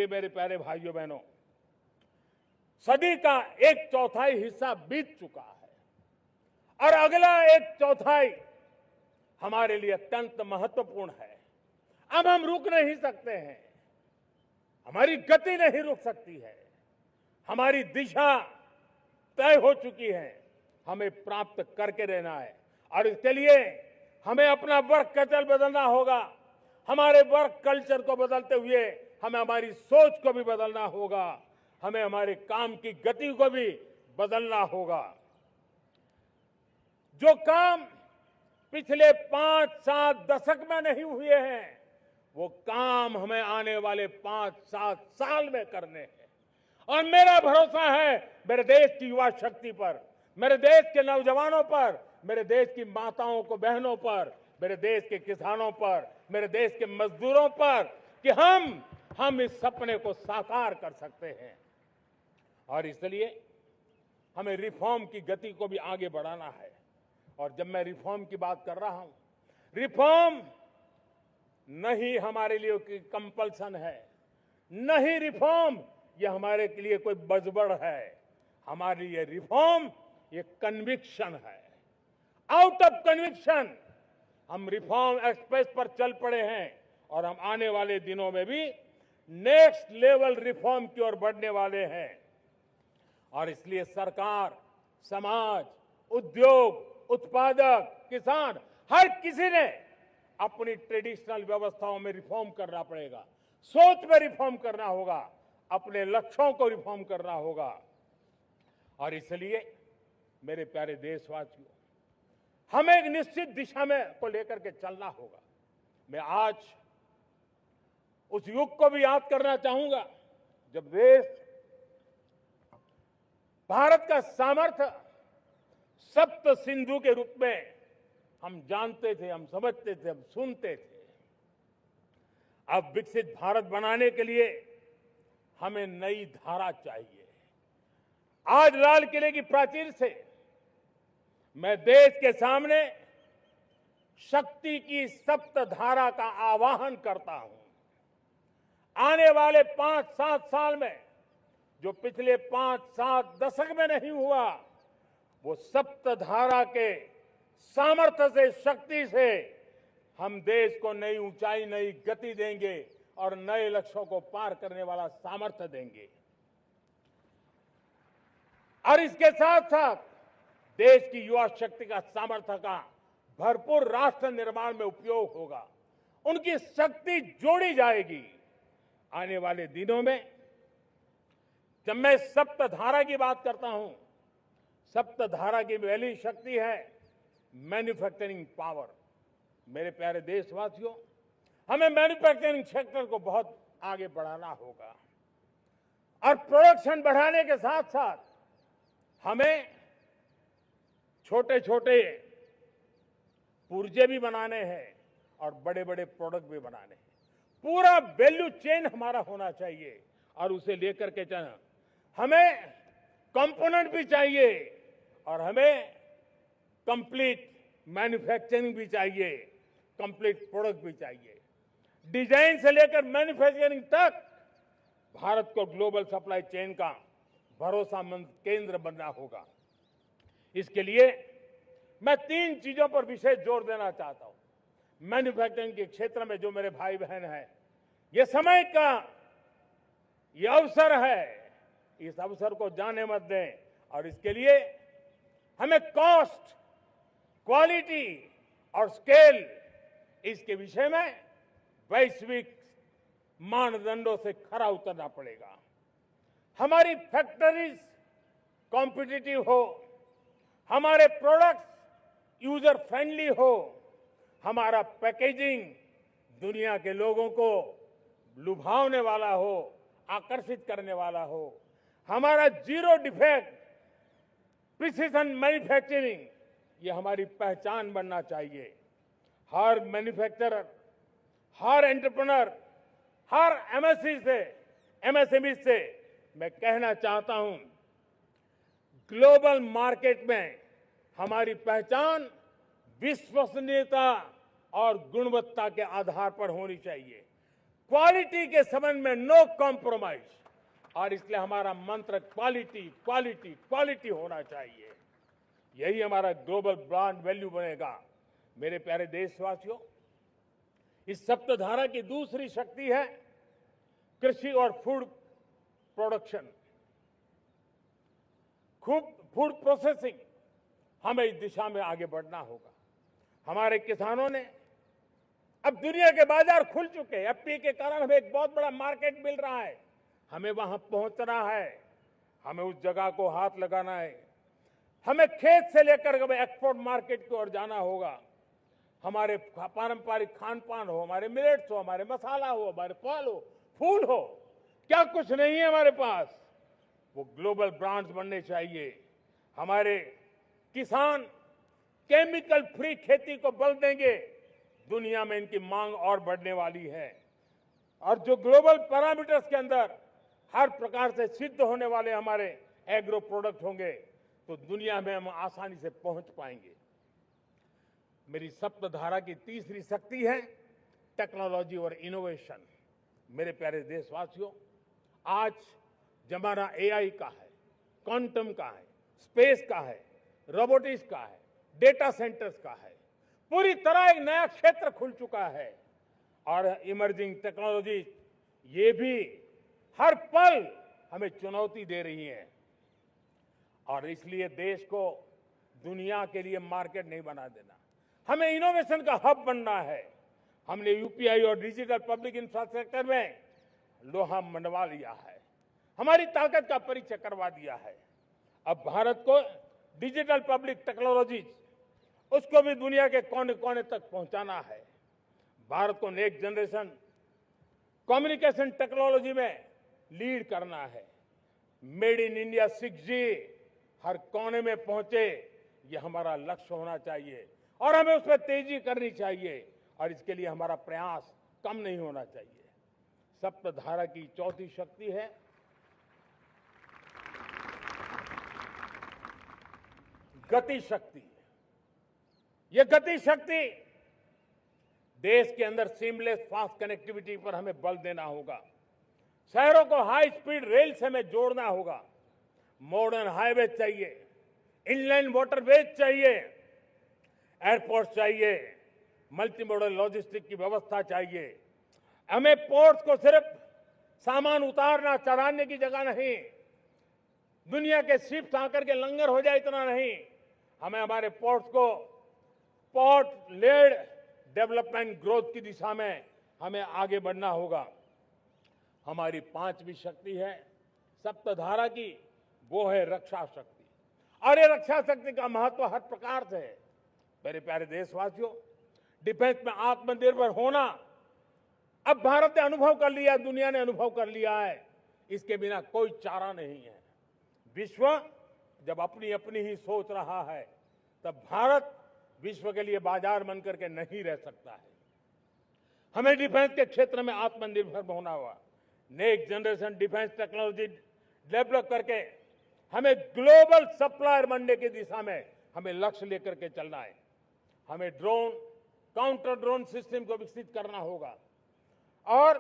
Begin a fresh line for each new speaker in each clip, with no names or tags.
मेरे प्यारे भाइयों बहनों, सदी का 1/4 हिस्सा बीत चुका है और अगला 1/4 हमारे लिए अत्यंत महत्वपूर्ण है। अब हम रुक नहीं सकते हैं, हमारी गति नहीं रुक सकती है, हमारी दिशा तय हो चुकी है, हमें प्राप्त करके रहना है और इसके लिए हमें अपना वर्क कल्चर बदलना होगा। हमारे वर्क कल्चर को बदलते हुए हमें हमारी सोच को भी बदलना होगा, हमें हमारे काम की गति को भी बदलना होगा। जो काम पिछले 5-7 दशक में नहीं हुए हैं, वो काम हमें आने वाले 5-7 साल में करने हैं और मेरा भरोसा है मेरे देश की युवा शक्ति पर, मेरे देश के नौजवानों पर, मेरे देश की माताओं को बहनों पर, मेरे देश के किसानों पर, मेरे देश के मजदूरों पर कि हम इस सपने को साकार कर सकते हैं। और इसलिए हमें रिफॉर्म की गति को भी आगे बढ़ाना है। और जब मैं रिफॉर्म की बात कर रहा हूं, रिफॉर्म नहीं हमारे लिए कोई कंपल्सन है, नहीं रिफॉर्म ये हमारे के लिए कोई बजबड़ है, हमारे लिए रिफॉर्म ये कन्विक्शन है। आउट ऑफ कन्विक्शन हम रिफॉर्म एक्सप्रेस पर चल पड़े हैं और हम आने वाले दिनों में भी नेक्स्ट लेवल रिफॉर्म की ओर बढ़ने वाले हैं। और इसलिए सरकार, समाज, उद्योग, उत्पादक, किसान, हर किसी ने अपनी ट्रेडिशनल व्यवस्थाओं में रिफॉर्म करना पड़ेगा, सोच में रिफॉर्म करना होगा, अपने लक्ष्यों को रिफॉर्म करना होगा। और इसलिए मेरे प्यारे देशवासियों, हमें एक निश्चित दिशा में को लेकर के चलना होगा। मैं आज उस युग को भी याद करना चाहूंगा जब देश, भारत का सामर्थ्य सप्त सिंधु के रूप में हम जानते थे, हम समझते थे, हम सुनते थे। अब विकसित भारत बनाने के लिए हमें नई धारा चाहिए। आज लाल किले की प्राचीर से मैं देश के सामने शक्ति की सप्त धारा का आवाहन करता हूं। आने वाले 5-7 साल में जो पिछले 5-7 दशक में नहीं हुआ, वो सप्त धारा के सामर्थ्य से, शक्ति से हम देश को नई ऊंचाई, नई गति देंगे और नए लक्ष्यों को पार करने वाला सामर्थ्य देंगे। और इसके साथ साथ देश की युवा शक्ति का सामर्थ्य का भरपूर राष्ट्र निर्माण में उपयोग होगा, उनकी शक्ति जोड़ी जाएगी। आने वाले दिनों में जब मैं सप्तधारा की बात करता हूं, सप्तधारा की पहली शक्ति है मैन्युफैक्चरिंग पावर। मेरे प्यारे देशवासियों, हमें मैन्युफैक्चरिंग सेक्टर को बहुत आगे बढ़ाना होगा और प्रोडक्शन बढ़ाने के साथ साथ हमें छोटे छोटे पुर्जे भी बनाने हैं और बड़े बड़े प्रोडक्ट भी बनाने हैं। पूरा वैल्यू चेन हमारा होना चाहिए और उसे लेकर के चलना। हमें कंपोनेंट भी चाहिए और हमें कंप्लीट मैन्युफैक्चरिंग भी चाहिए, कंप्लीट प्रोडक्ट भी चाहिए। डिजाइन से लेकर मैन्युफैक्चरिंग तक भारत को ग्लोबल सप्लाई चेन का भरोसामंद केंद्र बनना होगा। इसके लिए मैं 3 चीजों पर विशेष जोर देना चाहता हूं। मैन्युफैक्चरिंग के क्षेत्र में जो मेरे भाई बहन हैं, ये समय का ये अवसर है, इस अवसर को जाने मत दें। और इसके लिए हमें कॉस्ट, क्वालिटी और स्केल, इसके विषय में वैश्विक मानदंडों से खरा उतरना पड़ेगा। हमारी फैक्ट्रीज कॉम्पिटिटिव हो, हमारे प्रोडक्ट्स यूजर फ्रेंडली हो, हमारा पैकेजिंग दुनिया के लोगों को लुभावने वाला हो, आकर्षित करने वाला हो, हमारा जीरो डिफेक्ट प्रिसिजन मैन्युफैक्चरिंग ये हमारी पहचान बनना चाहिए। हर मैन्युफैक्चरर, हर एंटरप्रेन्योर, हर एमएसएमई से मैं कहना चाहता हूं, ग्लोबल मार्केट में हमारी पहचान विश्वसनीयता और गुणवत्ता के आधार पर होनी चाहिए। क्वालिटी के संबंध में नो कॉम्प्रोमाइज, और इसलिए हमारा मंत्र क्वालिटी क्वालिटी क्वालिटी होना चाहिए। यही हमारा ग्लोबल ब्रांड वैल्यू बनेगा। मेरे प्यारे देशवासियों, इस सप्तधारा की दूसरी शक्ति है कृषि और फूड प्रोडक्शन, फूड प्रोसेसिंग। हमें इस दिशा में आगे बढ़ना होगा। हमारे किसानों ने अब दुनिया के बाजार खुल चुके हैं। एफपीए के कारण हमें एक बहुत बड़ा मार्केट मिल रहा है। हमें वहां पहुंचना है, हमें उस जगह को हाथ लगाना है। हमें खेत से लेकर एक्सपोर्ट मार्केट की ओर जाना होगा। हमारे पारंपरिक खान पान हो, हमारे मिलेट्स हो, हमारे मसाला हो, हमारे फल हो, फूल हो, क्या कुछ नहीं है हमारे पास, वो ग्लोबल ब्रांड्स बनने चाहिए। हमारे किसान केमिकल फ्री खेती को बल देंगे। दुनिया में इनकी मांग और बढ़ने वाली है, और जो ग्लोबल पैरामीटर्स के अंदर हर प्रकार से सिद्ध होने वाले हमारे एग्रो प्रोडक्ट होंगे, तो दुनिया में हम आसानी से पहुंच पाएंगे। मेरी सप्तधारा की तीसरी शक्ति है टेक्नोलॉजी और इनोवेशन। मेरे प्यारे देशवासियों, आज जमाना एआई का है, क्वांटम का है, स्पेस का है, रोबोटिक्स का है, डेटा सेंटर्स का है। पूरी तरह एक नया क्षेत्र खुल चुका है, और इमर्जिंग टेक्नोलॉजी ये भी हर पल हमें चुनौती दे रही है। और इसलिए देश को दुनिया के लिए मार्केट नहीं बना देना, हमें इनोवेशन का हब बनना है। हमने यूपीआई और डिजिटल पब्लिक इंफ्रास्ट्रक्चर में लोहा मनवा लिया है, हमारी ताकत का परिचय करवा दिया है। अब भारत को डिजिटल पब्लिक टेक्नोलॉजी उसको भी दुनिया के कोने कोने तक पहुंचाना है। भारत को नेक्स्ट जनरेशन कम्युनिकेशन टेक्नोलॉजी में लीड करना है। मेड इन इंडिया 6G हर कोने में पहुंचे, ये हमारा लक्ष्य होना चाहिए, और हमें उस पर तेजी करनी चाहिए, और इसके लिए हमारा प्रयास कम नहीं होना चाहिए। सप्तधारा की चौथी शक्ति है गति शक्ति। ये गति शक्ति देश के अंदर सीमलेस फास्ट कनेक्टिविटी पर हमें बल देना होगा। शहरों को हाई स्पीड रेल से हमें जोड़ना होगा। मॉडर्न हाईवे चाहिए, इनलैंड वाटरवेज चाहिए, एयरपोर्ट चाहिए, मल्टी मॉडल लॉजिस्टिक की व्यवस्था चाहिए। हमें पोर्ट्स को सिर्फ सामान उतारना चढ़ाने की जगह नहीं, दुनिया के शिप्स आकर के लंगर हो जाए इतना नहीं, हमें हमारे पोर्ट्स को पोर्ट लेड डेवलपमेंट ग्रोथ की दिशा में हमें आगे बढ़ना होगा। हमारी पांचवी शक्ति है सप्तधारा की, वो है रक्षा शक्ति। और ये रक्षा शक्ति का महत्व हर प्रकार से है। मेरे प्यारे देशवासियों, डिफेंस में आत्मनिर्भर होना अब भारत ने अनुभव कर लिया, दुनिया ने अनुभव कर लिया है, इसके बिना कोई चारा नहीं है। विश्व जब अपनी अपनी ही सोच रहा है, तब भारत विश्व के लिए बाजार बन करके नहीं रह सकता है। हमें डिफेंस के क्षेत्र में आत्मनिर्भर होना होगा। Next generation defence technology develop करके हमें ग्लोबल सप्लायर बनने की दिशा में हमें लक्ष्य लेकर के चलना है। हमें ड्रोन, काउंटर ड्रोन सिस्टम को विकसित करना होगा, और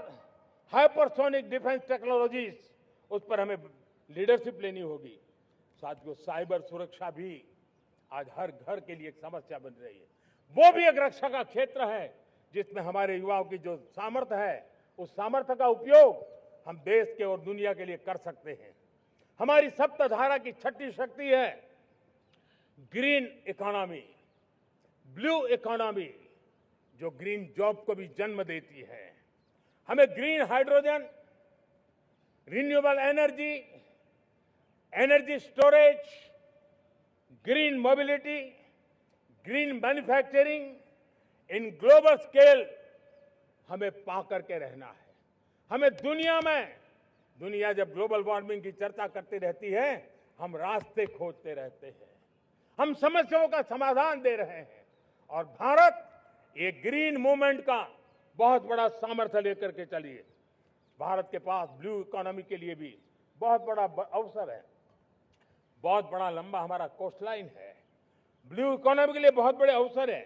हाइपरसोनिक डिफेंस टेक्नोलॉजीज, उस पर हमें लीडरशिप लेनी होगी। साथियों, साइबर सुरक्षा भी आज हर घर के लिए एक समस्या बन रही है। वो भी एक रक्षा का क्षेत्र है, जिसमें हमारे युवाओं की जो सामर्थ्य है, उस सामर्थ्य का उपयोग हम देश के और दुनिया के लिए कर सकते हैं। हमारी सप्तधारा की छठी शक्ति है ग्रीन इकोनॉमी, ब्लू इकोनॉमी, जो ग्रीन जॉब को भी जन्म देती है। हमें green hydrogen, renewable energy, energy storage, green mobility, green manufacturing in global scale हमें पा करके रहना है। हमें दुनिया जब ग्लोबल वार्मिंग की चर्चा करती रहती है, हम रास्ते खोजते रहते हैं, हम समस्याओं का समाधान दे रहे हैं, और भारत ये ग्रीन मूवमेंट का बहुत बड़ा सामर्थ्य लेकर के चलिए। भारत के पास ब्लू इकोनॉमी के लिए भी बहुत बड़ा अवसर है। बहुत बड़ा लंबा हमारा कोस्ट लाइन है। ब्लू इकोनॉमी के लिए बहुत बड़े अवसर है।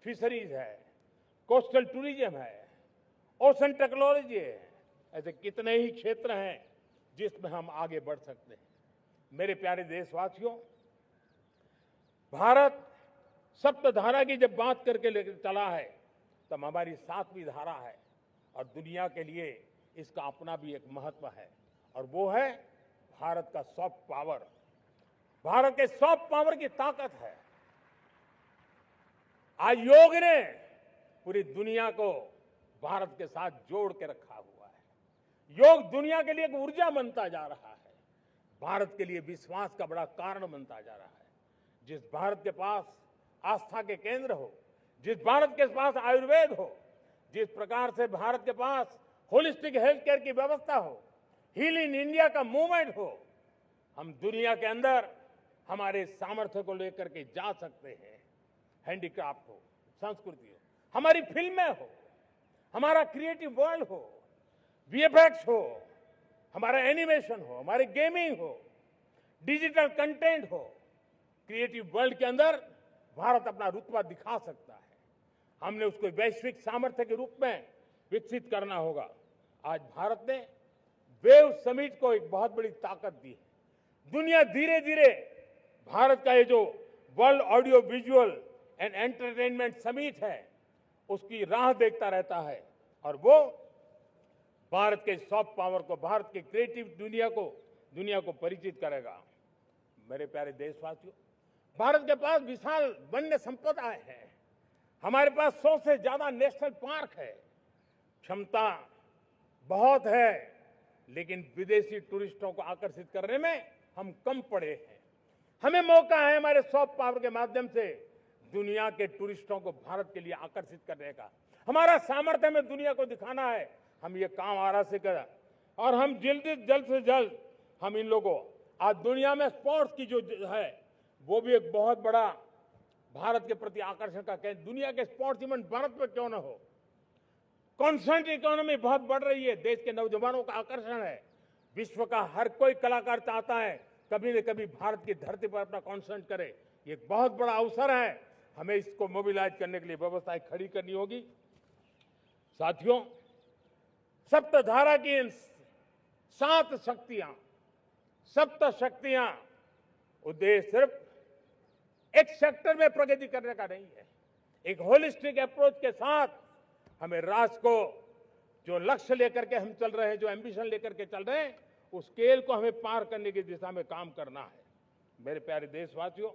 फिशरीज है, कोस्टल टूरिज्म है, ओशन टेक्नोलॉजी है। ऐसे कितने ही क्षेत्र हैं जिसमें हम आगे बढ़ सकते हैं। मेरे प्यारे देशवासियों, भारत सप्तधारा की जब बात करके लेकर चला है तब हमारी 7वीं धारा है और दुनिया के लिए इसका अपना भी एक महत्व है और वो है भारत का सॉफ्ट पावर। भारत के सॉफ्ट पावर की ताकत है। आज योग ने पूरी दुनिया को भारत के साथ जोड़ के रखा हुआ है। योग दुनिया के लिए एक ऊर्जा बनता जा रहा है, भारत के लिए विश्वास का बड़ा कारण बनता जा रहा है। जिस भारत के पास आस्था के केंद्र हो, जिस भारत के पास आयुर्वेद हो, जिस प्रकार से भारत के पास होलिस्टिक हेल्थ केयर की व्यवस्था हो, हील इन इंडिया का मूवमेंट हो, हम दुनिया के अंदर हमारे सामर्थ्य को लेकर के जा सकते हैं। हैंडीक्राफ्ट हो, संस्कृति हो, हमारी फिल्में हो, हमारा क्रिएटिव वर्ल्ड हो, वीएफएक्स हो, हमारा एनिमेशन हो, हमारी गेमिंग हो, डिजिटल कंटेंट हो, क्रिएटिव वर्ल्ड के अंदर भारत अपना रुतबा दिखा सकता है। हमने उसको वैश्विक सामर्थ्य के रूप में विकसित करना होगा। आज भारत ने वेव समिट को एक बहुत बड़ी ताकत दी है। दुनिया धीरे धीरे भारत का ये जो world audio visual and entertainment summit है उसकी राह देखता रहता है और वो भारत के सॉफ्ट पावर को, भारत के क्रिएटिव दुनिया को परिचित करेगा। मेरे प्यारे देशवासियों, भारत के पास विशाल वन्य संपदा है। हमारे पास 100 से ज्यादा नेशनल पार्क है। क्षमता बहुत है, लेकिन विदेशी टूरिस्टों को आकर्षित करने में हम कम पड़े हैं। हमें मौका है हमारे सॉफ्ट पावर के माध्यम से दुनिया के टूरिस्टों को भारत के लिए आकर्षित करने का। हमारा सामर्थ्य हमें दुनिया को दिखाना है। हम ये काम आरा से करें और हम जल्द से जल्द हम इन लोगों, आज दुनिया में स्पोर्ट्स की जो है वो भी एक बहुत बड़ा भारत के प्रति आकर्षण का केंद्र। दुनिया के स्पोर्ट्स इवेंट भारत में क्यों ना हो। कॉन्स्टेंट इकोनॉमी बहुत बढ़ रही है, देश के नौजवानों का आकर्षण है। विश्व का हर कोई कलाकार चाहता है कभी न कभी भारत की धरती पर अपना कॉन्सर्ट करे। ये एक बहुत बड़ा अवसर है, हमें इसको मोबिलाइज करने के लिए व्यवस्थाएं खड़ी करनी होगी। साथियों, सप्तधारा की इन 7 शक्तियां उद्देश्य सिर्फ एक सेक्टर में प्रगति करने का नहीं है। एक होलिस्टिक अप्रोच के साथ हमें राष्ट्र को जो लक्ष्य लेकर के हम चल रहे हैं, जो एम्बिशन लेकर के चल रहे हैं, उस स्केल को हमें पार करने की दिशा में काम करना है। मेरे प्यारे देशवासियों,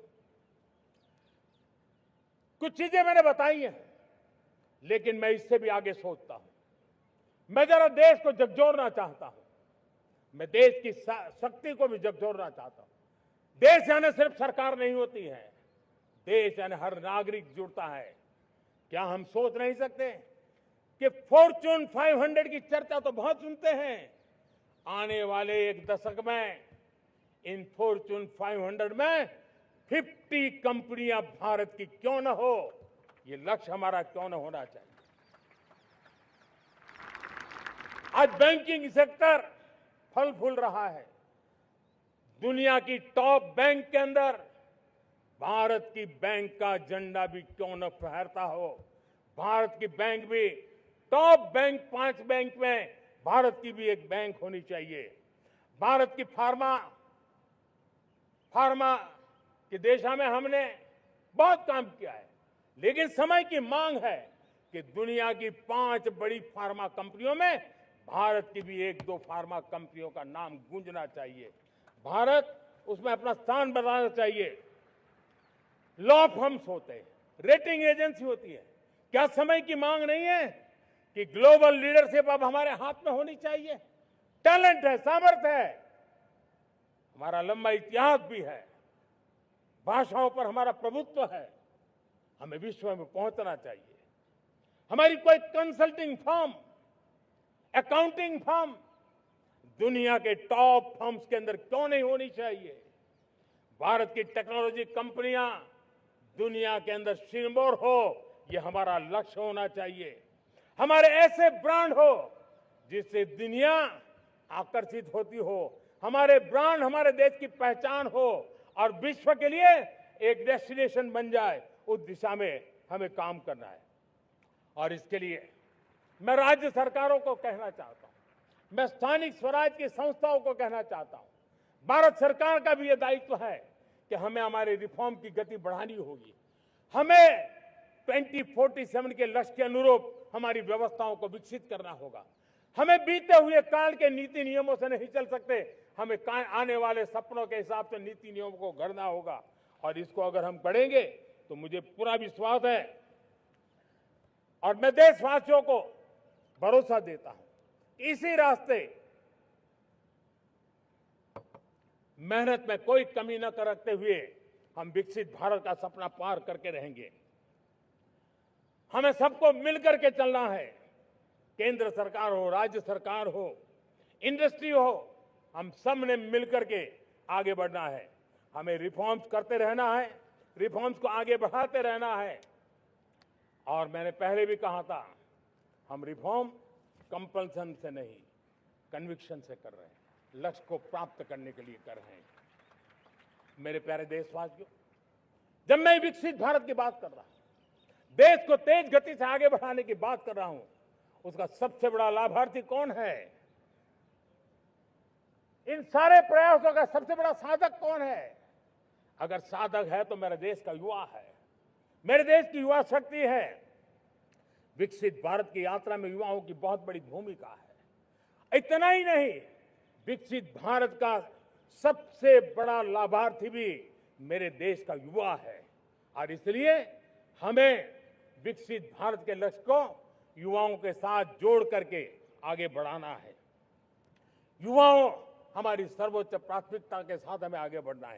कुछ चीजें मैंने बताई हैं, लेकिन मैं इससे भी आगे सोचता हूं। मैं जरा देश को झकझोरना चाहता हूं। मैं देश की शक्ति को भी झकझोरना चाहता हूं। देश यानी सिर्फ सरकार नहीं होती है, देश यानी हर नागरिक जुड़ता है। क्या हम सोच नहीं सकते कि फॉर्च्यून 500 की चर्चा तो बहुत सुनते हैं, आने वाले एक दशक में इन फॉर्च्यून 500 में 50 कंपनियां भारत की क्यों न हो, ये लक्ष्य हमारा क्यों न होना चाहिए। आज बैंकिंग सेक्टर फल फूल रहा है। दुनिया की टॉप बैंक के अंदर भारत की बैंक का झंडा भी क्यों न फहरता हो। भारत की बैंक भी टॉप बैंक 5 बैंक में भारत की भी एक बैंक होनी चाहिए। भारत की फार्मा की दिशा में हमने बहुत काम किया है, लेकिन समय की मांग है कि दुनिया की 5 बड़ी फार्मा कंपनियों में भारत की भी 1-2 फार्मा कंपनियों का नाम गूंजना चाहिए। भारत उसमें अपना स्थान बनाना चाहिए। लॉ फर्म्स होते हैं, रेटिंग एजेंसी होती है। क्या समय की मांग नहीं है कि ग्लोबल लीडरशिप अब हमारे हाथ में होनी चाहिए? टैलेंट है, सामर्थ्य है, हमारा लंबा इतिहास भी है, भाषाओं पर हमारा प्रभुत्व है। हमें विश्व में पहुंचना चाहिए। हमारी कोई कंसल्टिंग फर्म, अकाउंटिंग फर्म दुनिया के टॉप फर्म्स के अंदर क्यों नहीं होनी चाहिए? भारत की टेक्नोलॉजी कंपनियां दुनिया के अंदर सिरमौर हो, यह हमारा लक्ष्य होना चाहिए। हमारे ऐसे ब्रांड हो जिससे दुनिया आकर्षित होती हो, हमारे ब्रांड हमारे देश की पहचान हो और विश्व के लिए एक डेस्टिनेशन बन जाए। उस दिशा में हमें काम करना है और इसके लिए मैं राज्य सरकारों को कहना चाहता हूं, मैं स्थानिक स्वराज की संस्थाओं को कहना चाहता हूं, भारत सरकार का भी यह दायित्व है कि हमें हमारे रिफॉर्म की गति बढ़ानी होगी। हमें 2047 के लक्ष्य के अनुरूप हमारी व्यवस्थाओं को विकसित करना होगा। हमें बीते हुए काल के नीति नियमों से नहीं चल सकते, हमें आने वाले सपनों के हिसाब से नीति नियमों को गढ़ना होगा। और इसको अगर हम करेंगे तो मुझे पूरा विश्वास है और मैं देशवासियों को भरोसा देता हूं, इसी रास्ते मेहनत में कोई कमी न करते हुए हम विकसित भारत का सपना पार करके रहेंगे। हमें सबको मिलकर के चलना है, केंद्र सरकार हो, राज्य सरकार हो, इंडस्ट्री हो, हम सब ने मिलकर के आगे बढ़ना है। हमें रिफॉर्म्स करते रहना है, रिफॉर्म्स को आगे बढ़ाते रहना है। और मैंने पहले भी कहा था, हम रिफॉर्म कंपल्सन से नहीं, कन्विक्शन से कर रहे हैं, लक्ष्य को प्राप्त करने के लिए कर रहे हैं। मेरे प्यारे देशवासियों, जब मैं विकसित भारत की बात कर रहा हूं, देश को तेज गति से आगे बढ़ाने की बात कर रहा हूं, उसका सबसे बड़ा लाभार्थी कौन है? इन सारे प्रयासों का सबसे बड़ा साधक कौन है? अगर साधक है तो मेरे देश का युवा है, मेरे देश की युवा शक्ति है। विकसित भारत की यात्रा में युवाओं की बहुत बड़ी भूमिका है। इतना ही नहीं, विकसित भारत का सबसे बड़ा लाभार्थी भी मेरे देश का युवा है। और इसलिए हमें विकसित भारत के लक्ष्य को युवाओं के साथ जोड़ करके आगे बढ़ाना है। युवाओं हमारी सर्वोच्च प्राथमिकता के साथ हमें आगे बढ़ना है।